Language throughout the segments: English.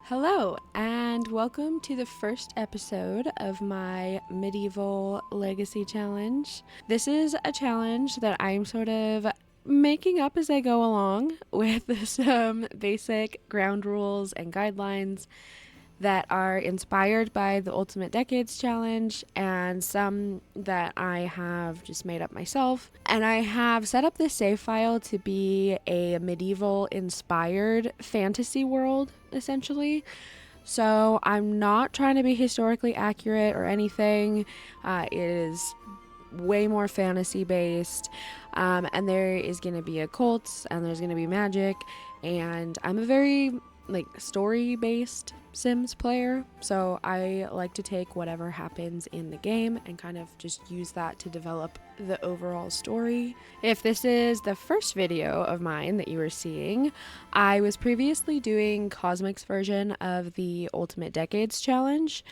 Hello, and welcome to the first episode of my Medieval Legacy Challenge. This is a challenge that I'm sort of making up as I go along with some basic ground rules and guidelines that are inspired by the Ultimate Decades Challenge and some that I have just made up myself. And I have set up this save file to be a medieval inspired fantasy world, essentially. So I'm not trying to be historically accurate or anything. It is way more fantasy based, and there is going to be occults and there's going to be magic, and I'm a very story based Sims player, so I like to take whatever happens in the game and kind of just use that to develop the overall story. If this is the first video of mine that you are seeing, I was previously doing Cosmic's version of the Ultimate Decades Challenge,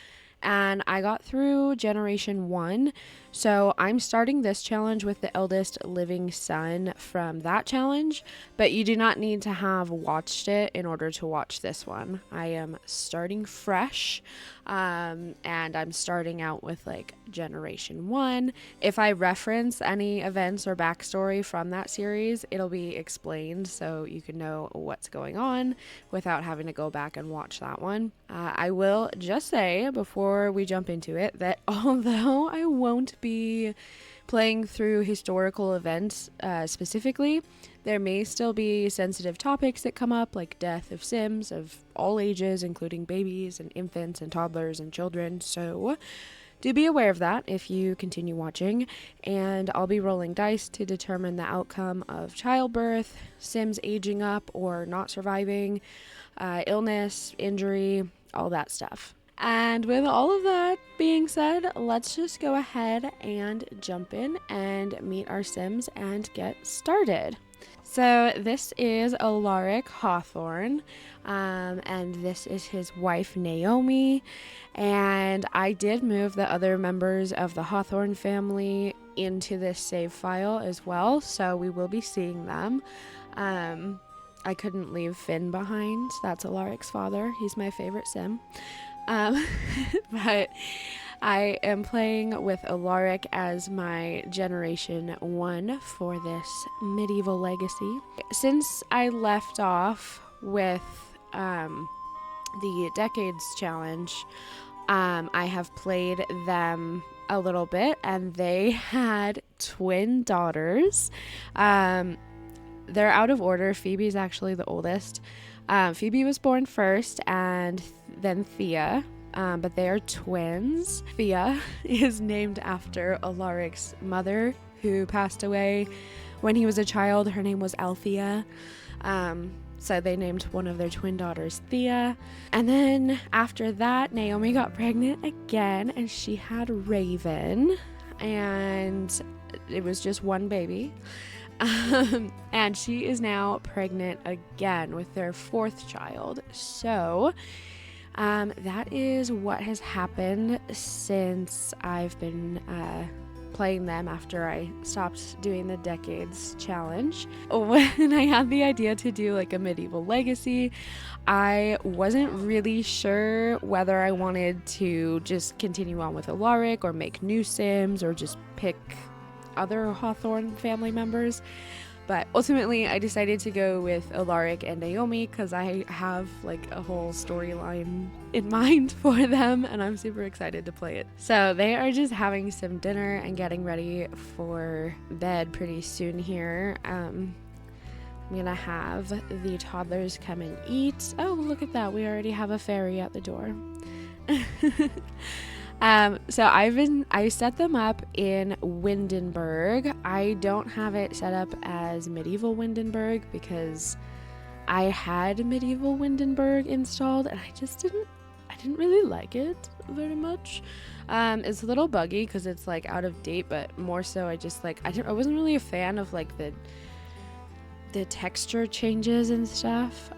and I got through Generation 1, so I'm starting this challenge with the eldest living son from that challenge, but you do not need to have watched it in order to watch this one. I am starting fresh, and I'm starting out with Generation 1. If I reference any events or backstory from that series, it'll be explained so you can know what's going on without having to go back and watch that one. I will just say before we jump into it that although I won't be playing through historical events specifically, there may still be sensitive topics that come up, like death of Sims of all ages, including babies and infants and toddlers and children, so do be aware of that if you continue watching. And I'll be rolling dice to determine the outcome of childbirth, Sims aging up or not surviving, illness, injury, all that stuff. And with all of that being said, let's just go ahead and jump in and meet our Sims and get started. So this is Alaric Hawthorne, and this is his wife Naomi, and I did move the other members of the Hawthorne family into this save file as well, so we will be seeing them. I couldn't leave Finn behind. That's Alaric's father. He's my favorite Sim. But I am playing with Alaric as my Generation 1 for this medieval legacy. Since I left off with the Decades Challenge, I have played them a little bit, and they had twin daughters. They're out of order. Phoebe's actually the oldest. Phoebe was born first, and then Thea, but they are twins. Thea is named after Alaric's mother, who passed away when he was a child. Her name was Althea, so they named one of their twin daughters Thea. And then after that, Naomi got pregnant again, and she had Raven, and it was just one baby. And she is now pregnant again with their fourth child. So that is what has happened since I've been playing them after I stopped doing the Decades Challenge. When I had the idea to do a medieval legacy, I wasn't really sure whether I wanted to just continue on with Alaric or make new Sims or just pick other Hawthorne family members, but ultimately I decided to go with Alaric and Naomi because I have a whole storyline in mind for them, and I'm super excited to play it. So they are just having some dinner and getting ready for bed pretty soon here. I'm gonna have the toddlers come and eat. Oh, look at that. We already have a fairy at the door. So I set them up in Windenburg. I don't have it set up as medieval Windenburg because I had medieval Windenburg installed and I didn't really like it very much. It's a little buggy because it's like out of date, but more so I just like I wasn't really a fan of like the texture changes and stuff.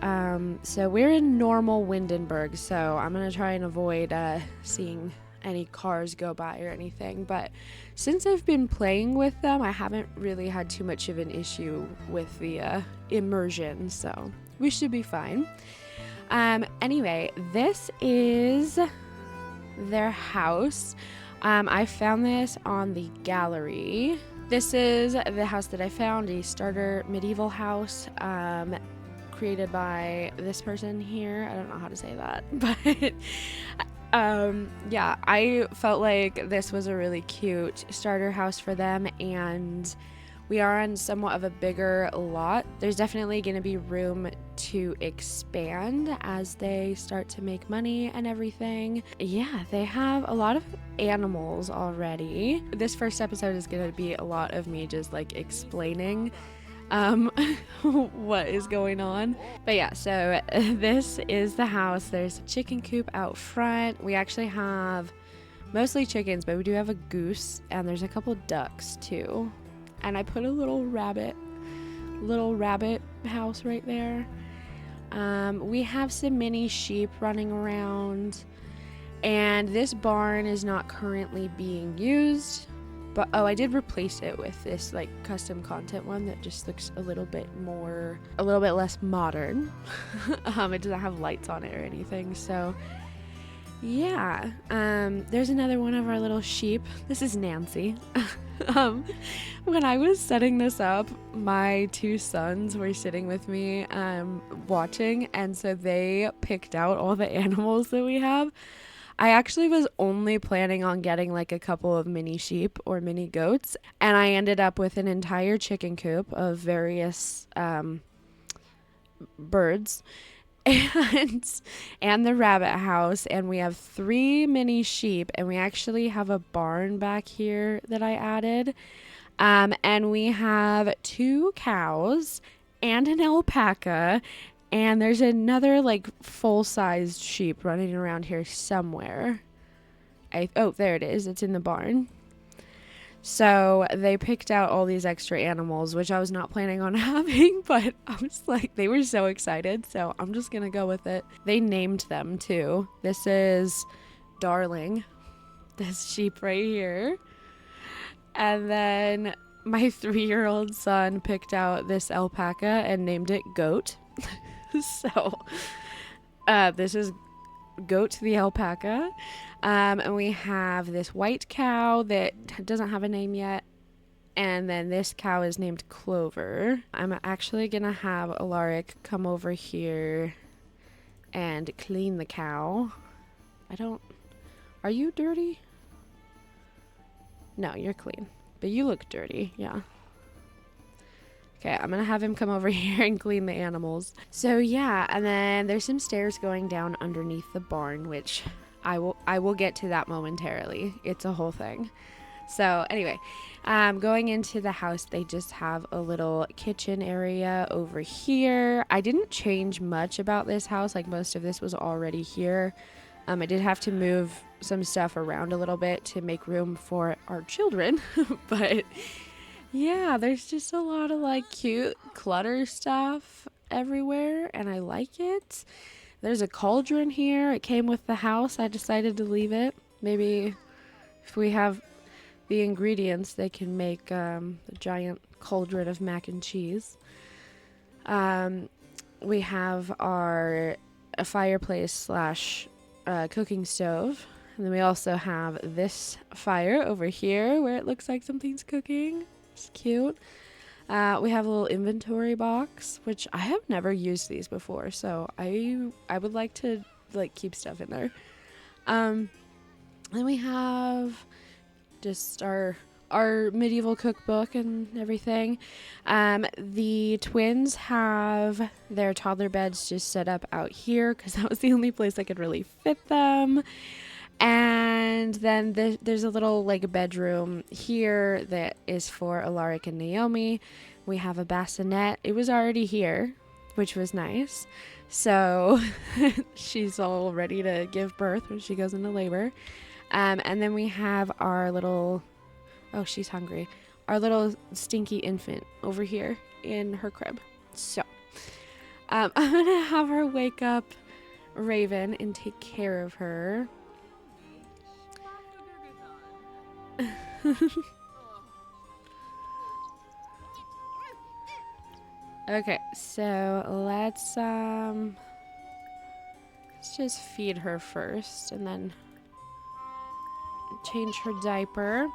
So we're in normal Windenburg, so I'm gonna try and avoid seeing any cars go by or anything, but since I've been playing with them, I haven't really had too much of an issue with the immersion, so we should be fine. Anyway, this is their house. I found this on the gallery. This is the house that I found, a starter medieval house, created by this person here. I don't know how to say that, but yeah, I felt like this was a really cute starter house for them, and we are on somewhat of a bigger lot. There's definitely going to be room to expand as they start to make money and everything. Yeah, they have a lot of animals already. This first episode is going to be a lot of me just like explaining what is going on. But yeah, so this is the house. There's a chicken coop out front. We actually have mostly chickens, but we do have a goose, and there's a couple ducks too. And I put a little rabbit house right there. We have some mini sheep running around, and this barn is not currently being used. But I did replace it with this like custom content one that just looks a little bit less modern. It doesn't have lights on it or anything. So yeah, there's another one of our little sheep. This is Nancy. When I was setting this up, my two sons were sitting with me watching, and so they picked out all the animals that we have. I actually was only planning on getting like a couple of mini sheep or mini goats, and I ended up with an entire chicken coop of various birds and the rabbit house, and we have 3 mini sheep, and we actually have a barn back here that I added, and we have 2 cows and an alpaca. And there's another like full-sized sheep running around here somewhere. Oh, there it is. It's in the barn. So they picked out all these extra animals, which I was not planning on having, but I was like, they were so excited, so I'm just gonna go with it. They named them too. This is Darling, this sheep right here. And then my 3-year-old son picked out this alpaca and named it Goat. So this is Goat the alpaca, and we have this white cow that doesn't have a name yet, and then this cow is named Clover. I'm actually gonna have Alaric come over here and clean the cow. Are you dirty? No, you're clean, but you look dirty. Yeah. Okay, I'm gonna have him come over here and clean the animals. So yeah, and then there's some stairs going down underneath the barn, which I will get to that momentarily. It's a whole thing. So anyway, going into the house, they just have a little kitchen area over here. I didn't change much about this house, like most of this was already here. I did have to move some stuff around a little bit to make room for our children, but yeah, there's just a lot of like cute clutter stuff everywhere, and I like it. There's a cauldron here. It came with the house. I decided to leave it. Maybe if we have the ingredients, they can make a giant cauldron of mac and cheese. We have a fireplace slash cooking stove. And then we also have this fire over here where it looks like something's cooking. It's cute. We have a little inventory box, which I have never used these before, so I would like to like keep stuff in there. Then we have just our our medieval cookbook and everything. The twins have their toddler beds just set up out here because that was the only place I could really fit them. And then there's a little like bedroom here that is for Alaric and Naomi. We have a bassinet. It was already here, which was nice. So she's all ready to give birth when she goes into labor. And then we have our little, oh, she's hungry. Our little stinky infant over here in her crib. So I'm going to have her wake up Raven and take care of her. Okay, so let's just feed her first and then change her diaper.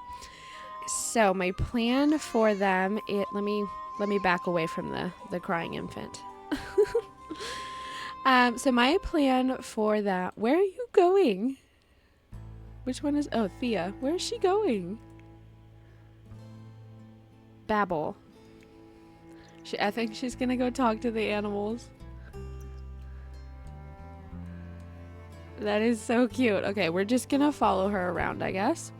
So my plan for them, let me back away from the crying infant. So my plan for that, where are you going? Which one is, oh, Thea. Where is she going? Babble. I think she's gonna go talk to the animals. That is so cute. Okay, we're just gonna follow her around, I guess.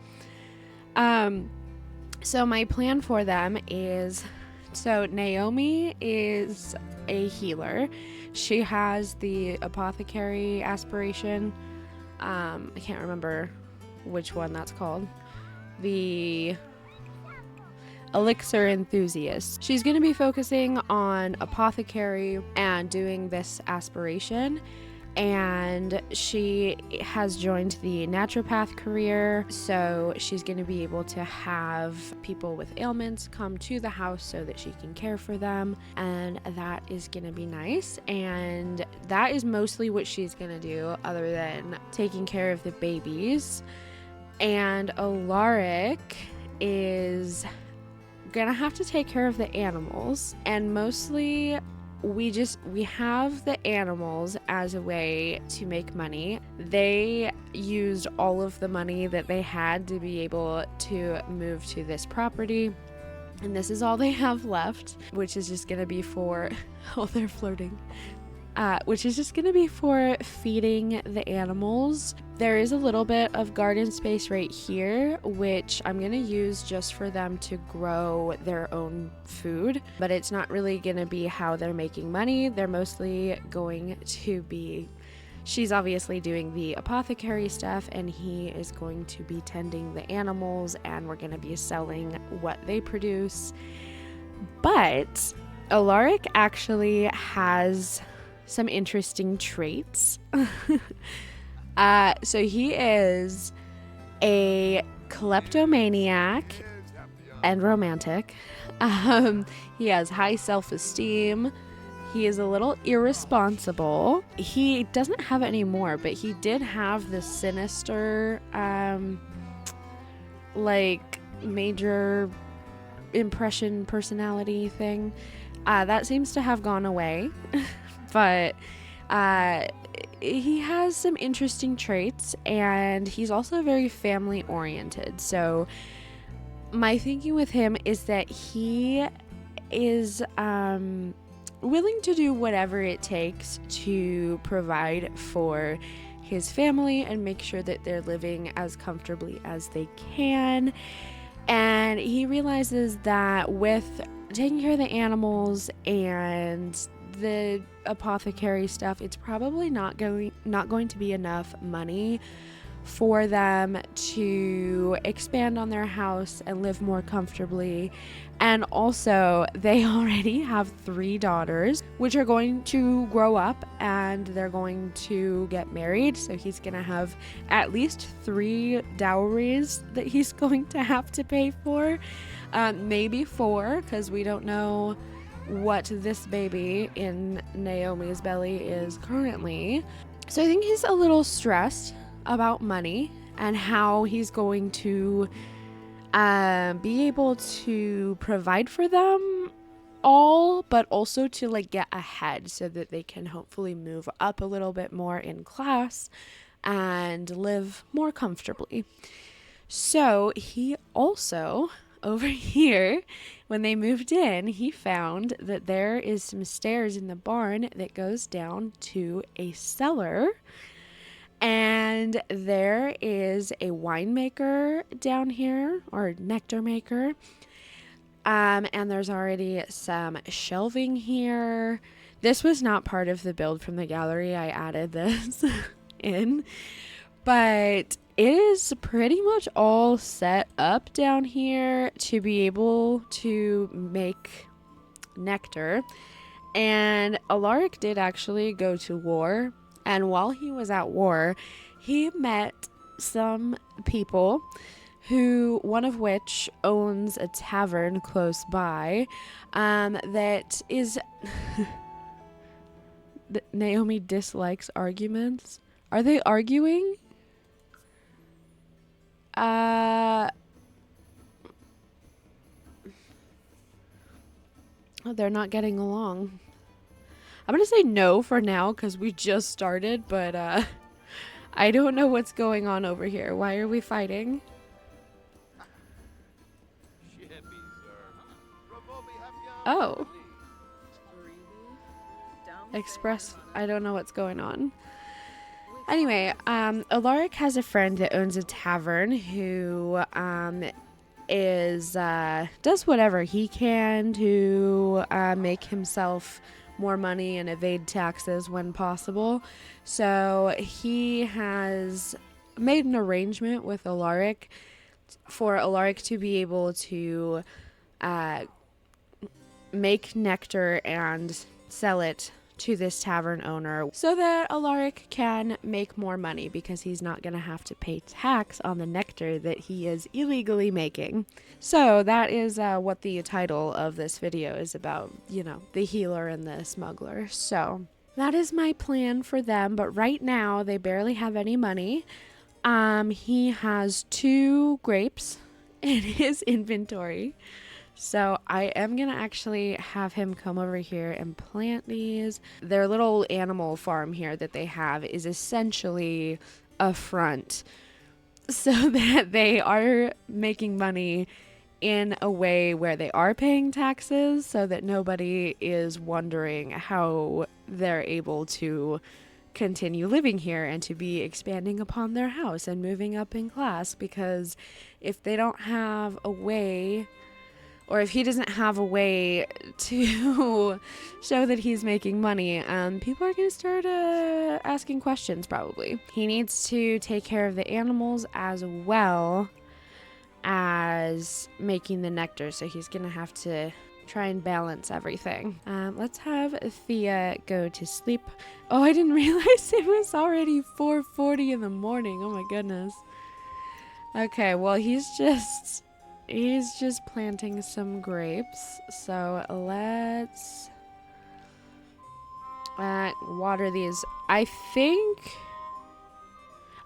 So my plan for them is, so Naomi is a healer. She has the apothecary aspiration. I can't remember which one that's called. The elixir enthusiast. She's going to be focusing on apothecary and doing this aspiration, and she has joined the naturopath career, so she's going to be able to have people with ailments come to the house so that she can care for them, and that is going to be nice. And that is mostly what she's going to do, other than taking care of the babies. And Alaric is gonna have to take care of the animals, and mostly we have the animals as a way to make money. They used all of the money that they had to be able to move to this property, and this is all they have left, which is just gonna be for oh, they're flirting. Which is just going to be for feeding the animals. There is a little bit of garden space right here, which I'm going to use just for them to grow their own food, but it's not really going to be how they're making money. They're mostly going to be, she's obviously doing the apothecary stuff, and he is going to be tending the animals, and we're going to be selling what they produce. But Alaric actually has some interesting traits. So he is a kleptomaniac and romantic. He has high self-esteem. He is a little irresponsible. He doesn't have it anymore, but he did have the sinister like major impression personality thing. That seems to have gone away. But he has some interesting traits, and he's also very family oriented. So my thinking with him is that he is willing to do whatever it takes to provide for his family and make sure that they're living as comfortably as they can. And he realizes that with taking care of the animals and the apothecary stuff, it's probably not going to be enough money for them to expand on their house and live more comfortably. And also, they already have 3 daughters, which are going to grow up and they're going to get married. So he's going to have at least 3 dowries that he's going to have to pay for. Maybe 4, because we don't know what this baby in Naomi's belly is currently. So I think he's a little stressed about money and how he's going to be able to provide for them all, but also to like get ahead so that they can hopefully move up a little bit more in class and live more comfortably. So he also over here, when they moved in, he found that there is some stairs in the barn that goes down to a cellar. And there is a winemaker down here, or nectar maker. And there's already some shelving here. This was not part of the build from the gallery. I added this in. But it is pretty much all set up down here to be able to make nectar. And Alaric did actually go to war. And while he was at war, he met some people who, one of which owns a tavern close by, that is... Naomi dislikes arguments. Are they arguing? Oh, they're not getting along. I'm gonna say no for now because we just started, but I don't know what's going on over here. Why are we fighting? Oh. Express. I don't know what's going on. Anyway, Alaric has a friend that owns a tavern who does whatever he can to make himself more money and evade taxes when possible. So he has made an arrangement with Alaric for Alaric to be able to make nectar and sell it to this tavern owner so that Alaric can make more money because he's not going to have to pay tax on the nectar that he is illegally making. So that is what the title of this video is about, you know, the healer and the smuggler. So that is my plan for them, but right now they barely have any money. He has 2 grapes in his inventory. So I am going to actually have him come over here and plant these. Their little animal farm here that they have is essentially a front so that they are making money in a way where they are paying taxes so that nobody is wondering how they're able to continue living here and to be expanding upon their house and moving up in class, because if they don't have a way, or if he doesn't have a way to show that he's making money, people are going to start asking questions probably. He needs to take care of the animals as well as making the nectar, so he's going to have to try and balance everything. Let's have Thea go to sleep. Oh, I didn't realize it was already 4:40 in the morning. Oh my goodness. Okay, well, he's just planting some grapes. So let's water these. I think.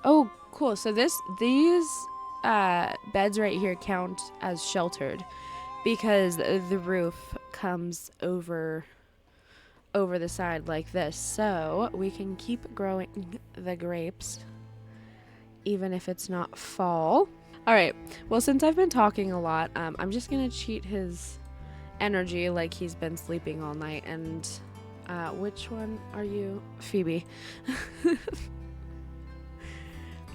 Oh, cool. So these beds right here count as sheltered because the roof comes over the side like this. So we can keep growing the grapes even if it's not fall. All right, well, since I've been talking a lot, I'm just going to cheat his energy like he's been sleeping all night. And which one are you? Phoebe.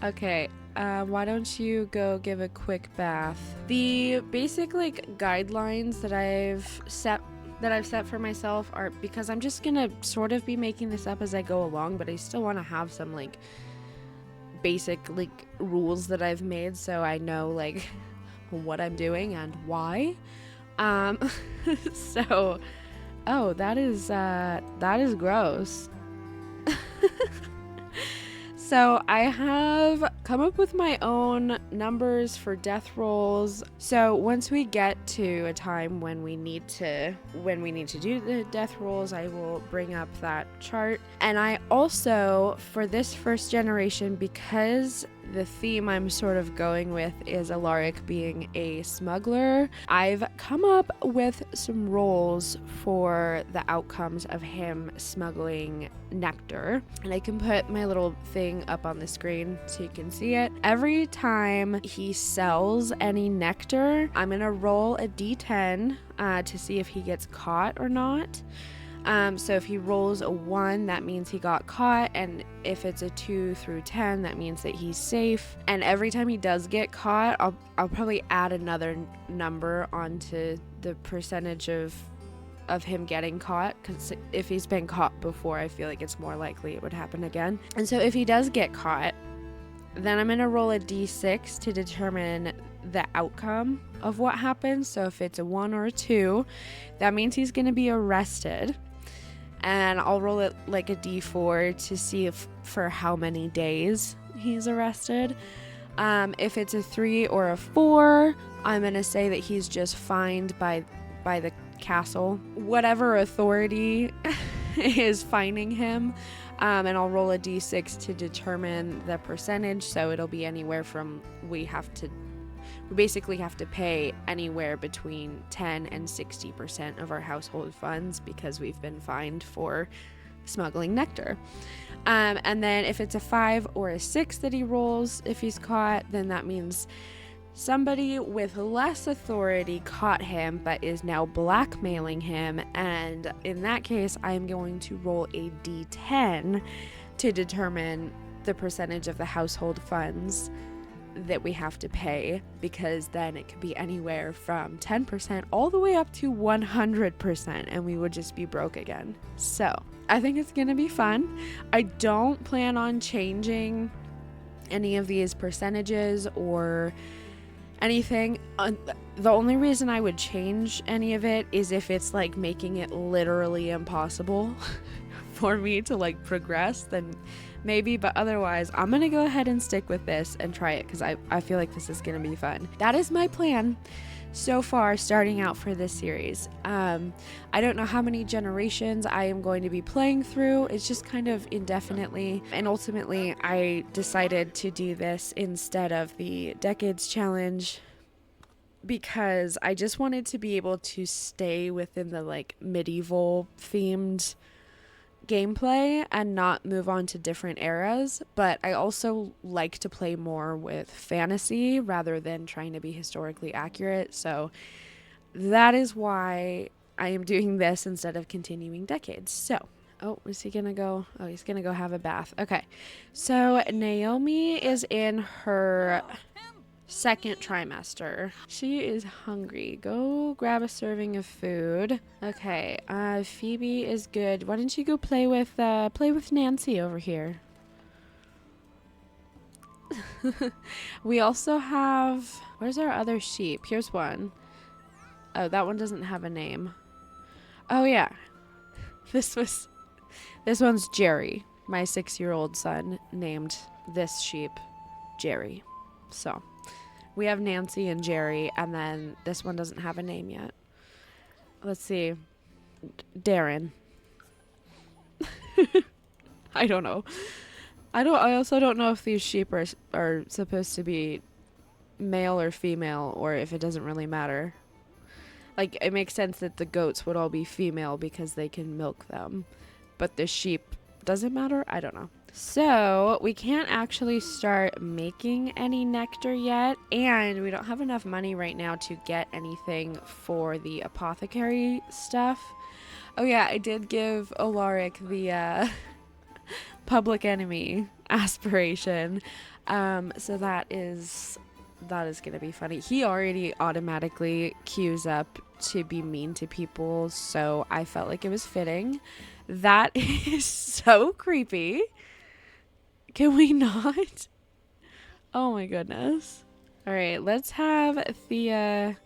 Okay, why don't you go give a quick bath? The basic, guidelines that I've set for myself are, because I'm just going to sort of be making this up as I go along, but I still want to have some, basic rules that I've made so I know what I'm doing and why. So that is gross. So I have come up with my own numbers for death rolls. So once we get to a time when we need to do the death rolls, I will bring up that chart. And I also, for this first generation, because the theme I'm sort of going with is Alaric being a smuggler. I've come up with some roles for the outcomes of him smuggling nectar, and I can put my little thing up on the screen so you can see it. Every time he sells any nectar, I'm gonna roll a d10 to see if he gets caught or not. So if he rolls a 1, that means he got caught, and if it's a 2 through 10, that means that he's safe. And every time he does get caught, I'll probably add another number onto the percentage of him getting caught, because if he's been caught before, I feel like it's more likely it would happen again. And so if he does get caught, then I'm gonna roll a d6 to determine the outcome of what happens. So if it's a 1 or a 2, that means he's gonna be arrested. And I'll roll it like a d4 to see if for how many days he's arrested. If it's a 3 or a 4, I'm going to say that he's just fined by the castle, whatever authority is fining him. And I'll roll a d6 to determine the percentage. So it'll be anywhere from we basically have to pay anywhere between 10 and 60% of our household funds because we've been fined for smuggling nectar. And then if it's a 5 or a 6 that he rolls, if he's caught, then that means somebody with less authority caught him but is now blackmailing him. And in that case, I'm going to roll a d10 to determine the percentage of the household funds that we have to pay, because then it could be anywhere from 10% all the way up to 100%, and we would just be broke again. So I think it's gonna be fun. I don't plan on changing any of these percentages or anything. The only reason I would change any of it is if it's like making it literally impossible for me to like progress, then maybe, but otherwise I'm gonna go ahead and stick with this and try it because I feel like this is gonna be fun. That is my plan so far starting out for this series. I don't know how many generations I am going to be playing through. It's just kind of indefinitely, and ultimately I decided to do this instead of the Decades Challenge because I just wanted to be able to stay within the like medieval themed gameplay and not move on to different eras. But I also like to play more with fantasy rather than trying to be historically accurate, so that is why I am doing this instead of continuing Decades. So is he gonna go? Oh, he's gonna go have a bath. Okay, so Naomi is in her second trimester. She is hungry. Go grab a serving of food. Okay, Phoebe is good. Why don't you go play with Nancy over here? We also have, where's our other sheep? Here's one. Oh, that one doesn't have a name. Oh yeah. This one's Jerry. My 6-year-old son named this sheep Jerry. So we have Nancy and Jerry, and then this one doesn't have a name yet. Let's see. Darren. I don't know. I also don't know if these sheep are supposed to be male or female, or if it doesn't really matter. Like, it makes sense that the goats would all be female because they can milk them, but the sheep doesn't matter? I don't know. So we can't actually start making any nectar yet, and we don't have enough money right now to get anything for the apothecary stuff. Oh yeah, I did give Alaric the public enemy aspiration, so that is gonna be funny. He already automatically queues up to be mean to people, so I felt like it was fitting. That is so creepy. Can we not? Oh my goodness. All right, let's have Thea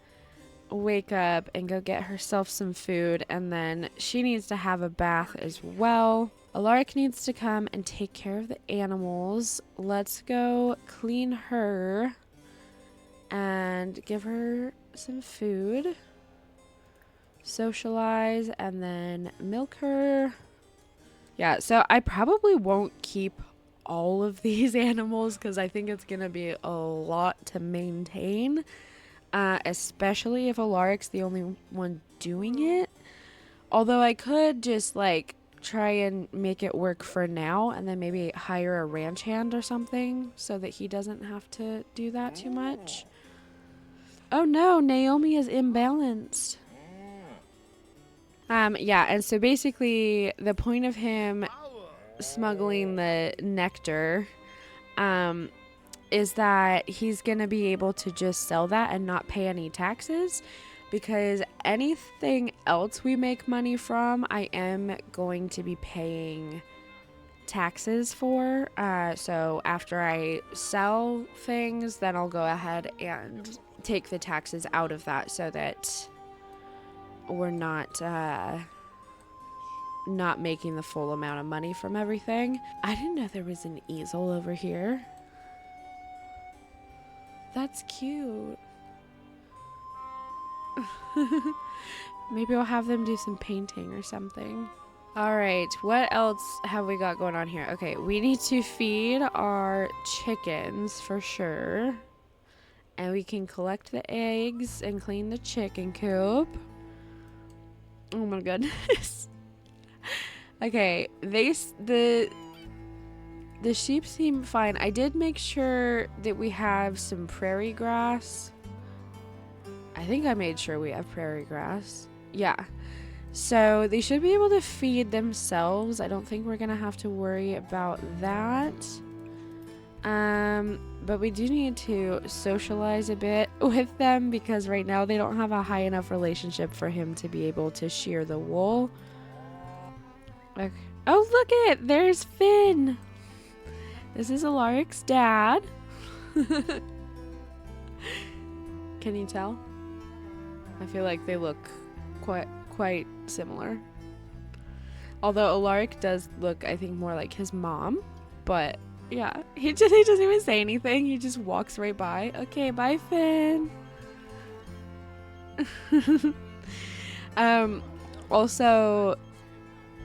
wake up and go get herself some food, and then she needs to have a bath as well. Alaric needs to come and take care of the animals. Let's go clean her and give her some food, socialize, and then milk her. Yeah, so I probably won't keep all of these animals because I think it's going to be a lot to maintain, especially if Alaric's the only one doing it. Although I could just like try and make it work for now and then maybe hire a ranch hand or something so that he doesn't have to do that too much. Oh no, Naomi is imbalanced. Yeah, and so basically the point of him smuggling the nectar is that he's gonna be able to just sell that and not pay any taxes, because anything else we make money from I am going to be paying taxes for. So after I sell things, then I'll go ahead and take the taxes out of that so that we're not making the full amount of money from everything. I didn't know there was an easel over here. That's cute. Maybe I'll have them do some painting or something. Alright, what else have we got going on here? Okay, we need to feed our chickens for sure. And we can collect the eggs and clean the chicken coop. Oh my goodness. Okay, the sheep seem fine. I did make sure that we have some prairie grass. I think I made sure we have prairie grass. Yeah. So they should be able to feed themselves. I don't think we're going to have to worry about that. But we do need to socialize a bit with them because right now they don't have a high enough relationship for him to be able to shear the wool. Okay. Oh, look it! There's Finn! This is Alaric's dad. Can you tell? I feel like they look quite similar. Although Alaric does look, I think, more like his mom. But yeah, he doesn't even say anything. He just walks right by. Okay, bye, Finn. Also,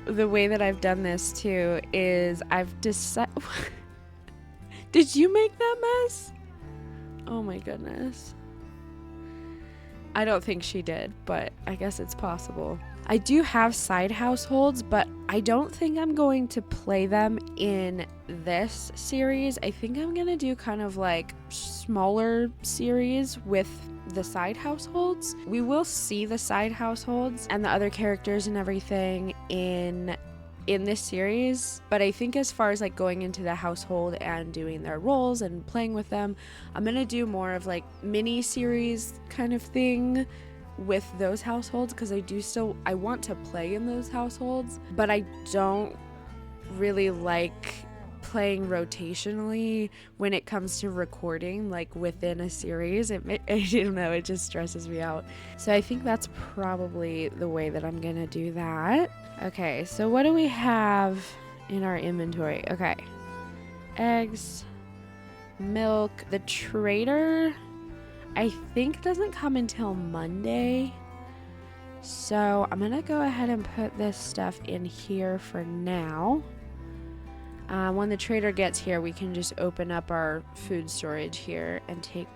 the way that I've done this too is I've decided. Did you make that mess? Oh my goodness. I don't think she did, but I guess it's possible. I do have side households, but I don't think I'm going to play them in this series. I think I'm going to do kind of like smaller series with the side households. We will see the side households and the other characters and everything in this series, but I think as far as like going into the household and doing their roles and playing with them, I'm gonna do more of like mini series kind of thing with those households, because I want to play in those households, but I don't really like playing rotationally when it comes to recording like within a series. I don't know, it just stresses me out. So I think that's probably the way that I'm gonna do that. Okay, so what do we have in our inventory? Okay, eggs, milk. The trader I think doesn't come until Monday, so I'm gonna go ahead and put this stuff in here for now. When the trader gets here, we can just open up our food storage here and take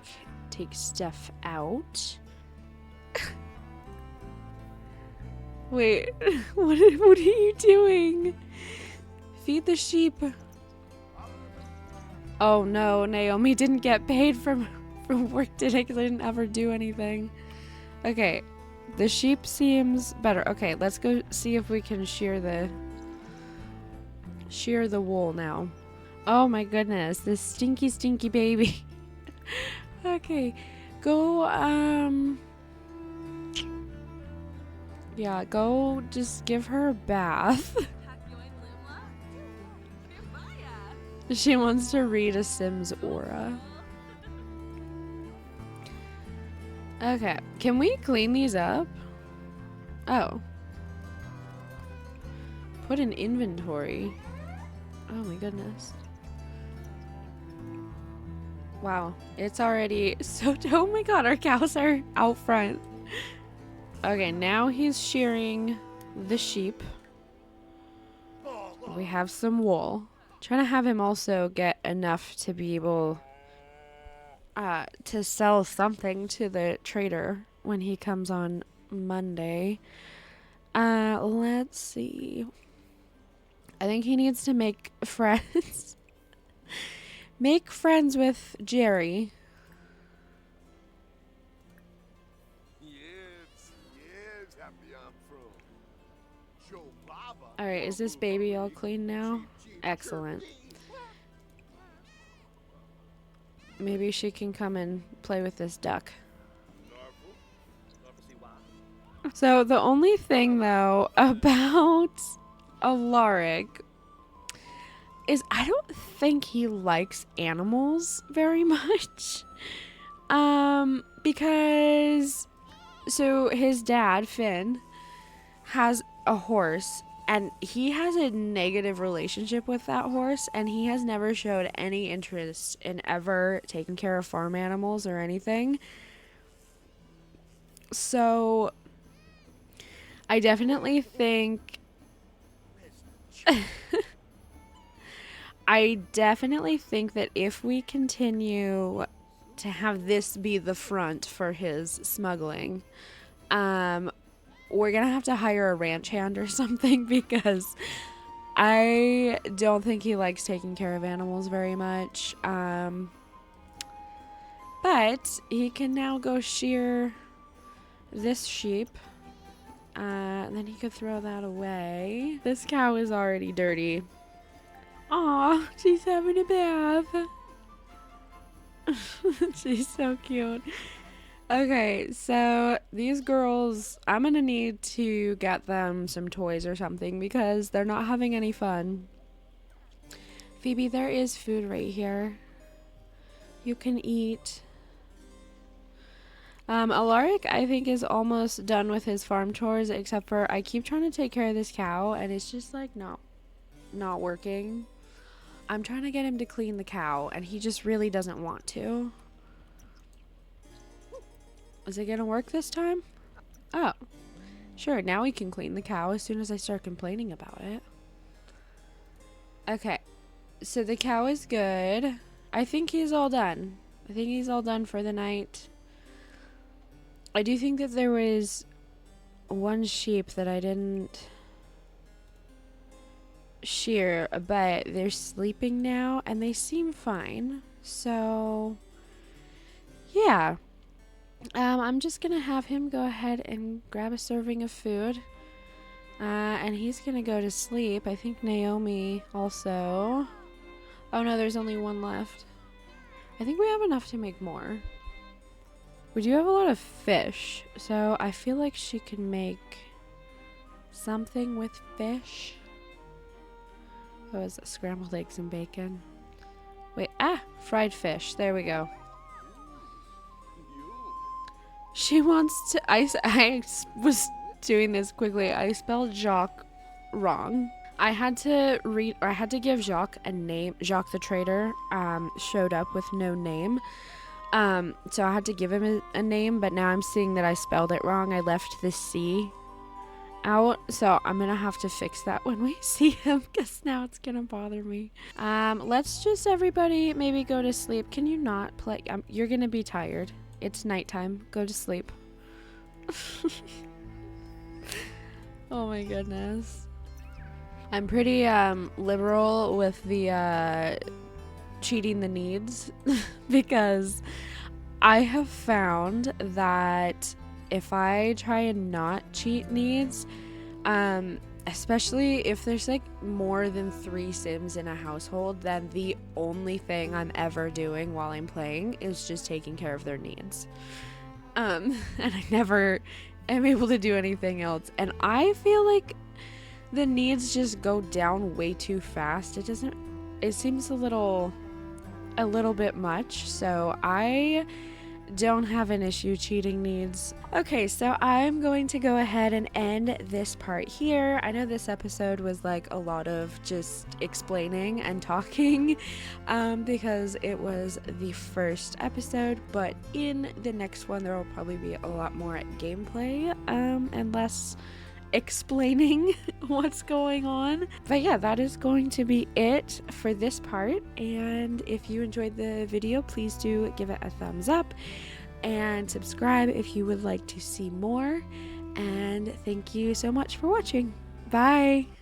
stuff out. Wait, what are you doing? Feed the sheep. Oh no, Naomi didn't get paid from work today because I didn't ever do anything. Okay, the sheep seems better. Okay, let's go see if we can shear the wool now. Oh my goodness, this stinky baby. Okay, go yeah, go just give her a bath. She wants to read a Sim's aura. Okay, can we clean these up? Oh. Put in inventory. Oh my goodness. Wow, it's already so... Oh my god, our cows are out front. Okay, now he's shearing the sheep. We have some wool. Trying to have him also get enough to be able to sell something to the trader when he comes on Monday. Let's see. I think he needs to make friends. Make friends with Jerry. Alright, is this baby all clean now? Excellent. Maybe she can come and play with this duck. So the only thing though about Alaric is I don't think he likes animals very much. Because so his dad, Finn, has a horse and he has a negative relationship with that horse, and he has never showed any interest in ever taking care of farm animals or anything. So I definitely think that if we continue to have this be the front for his smuggling, we're gonna have to hire a ranch hand or something, because I don't think he likes taking care of animals very much. But he can now go shear this sheep. And then he could throw that away. This cow is already dirty. Aw, she's having a bath. She's so cute. Okay, so these girls, I'm gonna need to get them some toys or something because they're not having any fun. Phoebe, there is food right here. You can eat. Alaric, I think, is almost done with his farm chores, except for I keep trying to take care of this cow and it's just like not working. I'm trying to get him to clean the cow and he just really doesn't want to. Is it gonna work this time? Oh, sure, now we can clean the cow as soon as I start complaining about it. Okay, so the cow is good. I think he's all done. I think he's all done for the night. I do think that there was one sheep that I didn't shear, but they're sleeping now and they seem fine. So, yeah. I'm just gonna have him go ahead and grab a serving of food. And he's gonna go to sleep. I think Naomi also. Oh no, there's only one left. I think we have enough to make more. We do have a lot of fish, so I feel like she can make something with fish. Oh, is that scrambled eggs and bacon? Wait, fried fish. There we go. She wants to, I was doing this quickly. I spelled Jacques wrong. I had to give Jacques a name. Jacques the trader showed up with no name. So I had to give him a name, but now I'm seeing that I spelled it wrong. I left the C out, so I'm gonna have to fix that when we see him, because now it's gonna bother me. Let's just everybody maybe go to sleep. Can you not play? You're gonna be tired. It's nighttime. Go to sleep. Oh my goodness. I'm pretty liberal with the cheating the needs because I have found that if I try and not cheat needs, especially if there's like more than 3 Sims in a household, then the only thing I'm ever doing while I'm playing is just taking care of their needs. And I never am able to do anything else. And I feel like the needs just go down way too fast. It seems a little bit much, so I don't have an issue cheating needs. Okay, so I'm going to go ahead and end this part here. I know this episode was like a lot of just explaining and talking because it was the first episode, but in the next one there will probably be a lot more gameplay and less explaining what's going on. But yeah, that is going to be it for this part. And if you enjoyed the video, please do give it a thumbs up and subscribe if you would like to see more. And thank you so much for watching. Bye!